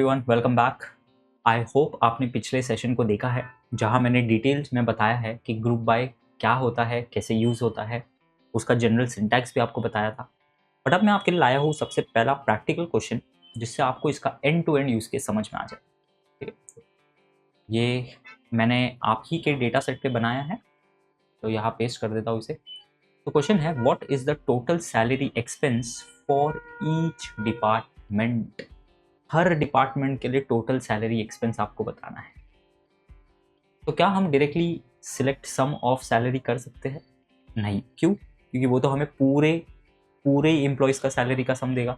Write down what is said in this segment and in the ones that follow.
Everyone, welcome back. I hope आपने पिछले session को देखा है जहां मैंने डिटेल्स में बताया है कि ग्रुप बाय क्या होता है, कैसे यूज़ होता है, उसका जनरल सिंटैक्स भी आपको बताया था। बट अब मैं आपके लिए लाया हूँ सबसे पहला प्रैक्टिकल क्वेश्चन जिससे आपको इसका end to end use case समझ में आ जाए। ठीक है, ये मैंने आप ही के डेटा सेट पे बनाया है, तो यहाँ पेस्ट कर देता हूँ इसे। तो क्वेश्चन है, what is the total salary expense for each department. Her department के लिए टोटल सैलरी एक्सपेंस आपको बताना है। तो क्या हम directly select sum of salary कर सकते हैं? नहीं। क्यों? क्योंकि वो तो हमें पूरे पूरे एम्प्लॉयज़ का सैलरी का सम देगा,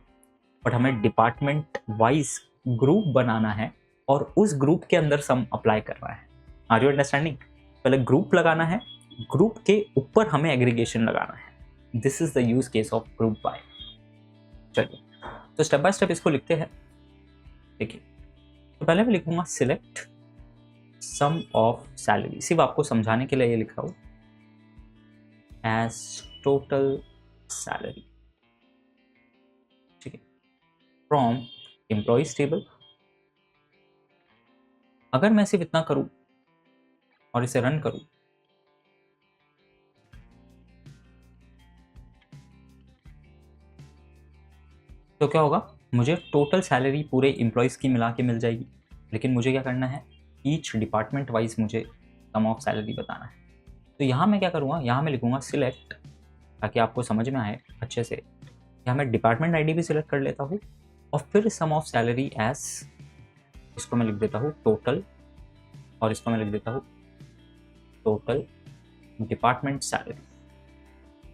बट हमें डिपार्टमेंट वाइज ग्रुप बनाना है और उस ग्रुप के अंदर सम अप्लाई करना है। Are you understanding? पहले ग्रुप लगाना है, ग्रुप के ऊपर हमें एग्रीगेशन लगाना है। This is the use case of group by. चलिए, तो स्टेप बाय स्टेप इसको लिखते हैं। देखिए, तो पहले मैं लिखूंगा सिलेक्ट सम ऑफ सैलरी। सिर्फ आपको समझाने के लिए ये लिख रहा हूं, एज टोटल सैलरी। ठीक है, फ्रॉम एम्प्लॉइज टेबल। अगर मैं सिर्फ इतना करूं और इसे रन करूं, तो क्या होगा? मुझे टोटल सैलरी पूरे एम्प्लॉइज की मिला के मिल जाएगी। लेकिन मुझे क्या करना है, ईच डिपार्टमेंट वाइज मुझे सम ऑफ सैलरी बताना है। तो यहाँ मैं क्या करूँगा, यहाँ मैं लिखूंगा सिलेक्ट, ताकि आपको समझ में आए अच्छे से। यहाँ मैं डिपार्टमेंट आईडी भी सिलेक्ट कर लेता हूँ और फिर सम ऑफ सैलरी एज, इसको मैं लिख देता हूँ टोटल, और इसको मैं लिख देता हूँ टोटल डिपार्टमेंट सैलरी।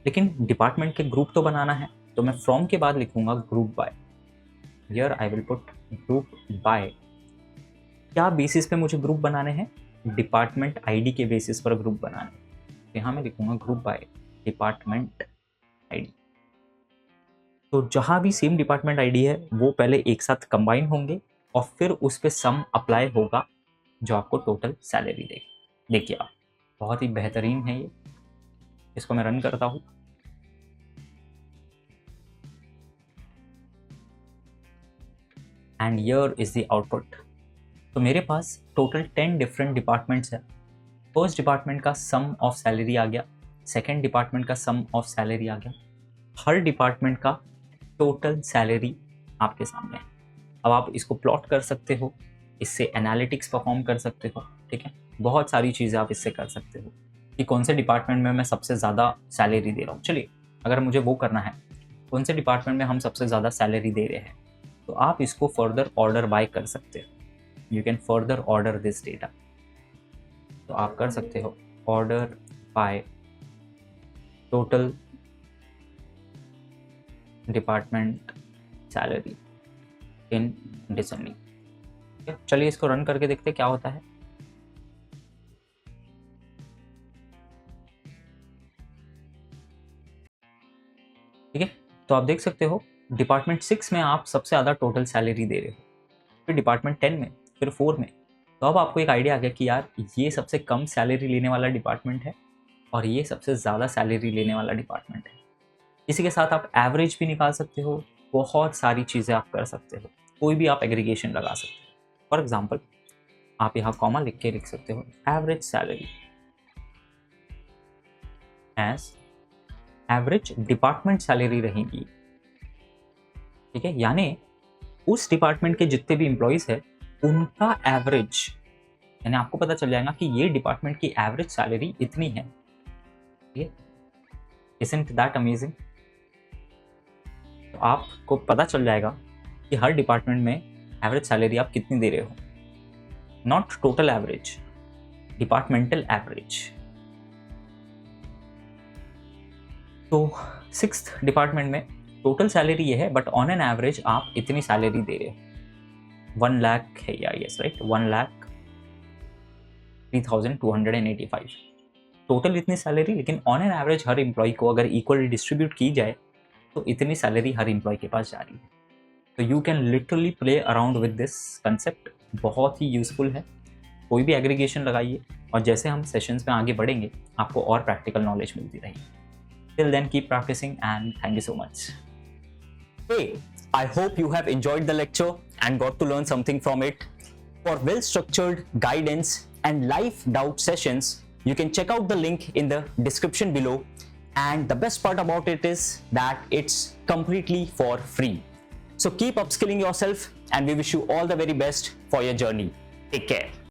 लेकिन डिपार्टमेंट के ग्रुप तो बनाना है, तो मैं फ्रॉम के बाद लिखूंगा group by. Here I will put group by. क्या बेसिस पे मुझे ग्रुप बनाने हैं? डिपार्टमेंट आईडी के बेसिस पर ग्रुप बनाने हैं। तो यहाँ मैं लिखूंगा ग्रुप बाय डिपार्टमेंट आईडी। तो जहाँ भी सेम डिपार्टमेंट आईडी है वो पहले एक साथ कंबाइन होंगे और फिर उस पर सम अप्लाई होगा जो आपको टोटल सैलरी देगा। देखिए आप, बहुत ही बेहतरीन है ये। इसको मैं रन करता हूँ, and here is the output. तो मेरे पास टोटल 10 डिफरेंट डिपार्टमेंट्स है। फर्स्ट डिपार्टमेंट का सम ऑफ सैलरी आ गया, सेकेंड डिपार्टमेंट का सम ऑफ सैलरी आ गया, हर डिपार्टमेंट का टोटल सैलरी आपके सामने है। अब आप इसको प्लॉट कर सकते हो, इससे एनालिटिक्स परफॉर्म कर सकते हो। ठीक है, बहुत सारी चीज़ें आप इससे कर सकते हो कि कौन से डिपार्टमेंट में मैं सबसे ज़्यादा सैलरी दे रहा हूँ। चलिए, अगर मुझे वो करना है कौन से डिपार्टमेंट में हम सबसे ज़्यादा सैलरी दे रहे हैं, तो आप इसको फर्दर ऑर्डर बाय कर सकते हो। You can further order this data. तो आप कर सकते हो order by total department salary in descending. चलिए इसको रन करके देखते क्या होता है। ठीक है, तो आप देख सकते हो डिपार्टमेंट 6 में आप सबसे ज़्यादा टोटल सैलरी दे रहे हो, फिर डिपार्टमेंट 10 में, फिर 4 में। तो अब आपको एक आइडिया आ गया कि यार ये सबसे कम सैलरी लेने वाला डिपार्टमेंट है और ये सबसे ज़्यादा सैलरी लेने वाला डिपार्टमेंट है। इसी के साथ आप एवरेज भी निकाल सकते हो, बहुत सारी चीज़ें आप कर सकते हो, कोई भी आप एग्रीगेशन लगा सकते हो। फॉर एग्जाम्पल, आप यहाँ कॉमा लिख के लिख सकते हो average salary as average department salary रहेगी। ठीक है, यानी उस डिपार्टमेंट के जितने भी एम्प्लॉयज़ है उनका एवरेज, यानी आपको पता चल जाएगा कि ये डिपार्टमेंट की एवरेज सैलरी इतनी है। ठीक है, इसंट दैट अमेजिंग? तो आपको पता चल जाएगा कि हर डिपार्टमेंट में एवरेज सैलरी आप कितनी दे रहे हो, not total average, departmental average. तो 6th डिपार्टमेंट में टोटल सैलरी ये है, बट ऑन एन एवरेज आप इतनी सैलरी दे रहे हो। 1 लाख है या यस राइट, 1,03,285 टोटल इतनी सैलरी। लेकिन ऑन एन एवरेज हर एम्प्लॉय को अगर इक्वली डिस्ट्रीब्यूट की जाए तो इतनी सैलरी हर एम्प्लॉय के पास जा रही है। तो you can literally play around with this concept. बहुत ही यूजफुल है। कोई भी एग्रीगेशन लगाइए और जैसे हम सेशंस में आगे बढ़ेंगे आपको और प्रैक्टिकल नॉलेज मिलती रहेगी। Till then, keep practicing and thank you so much. Hey, I hope you have enjoyed the lecture and got to learn something from it. For well-structured guidance and live doubt sessions, you can check out the link in the description below. And the best part about it is that it's completely for free. So keep upskilling yourself, and we wish you all the very best for your journey. Take care.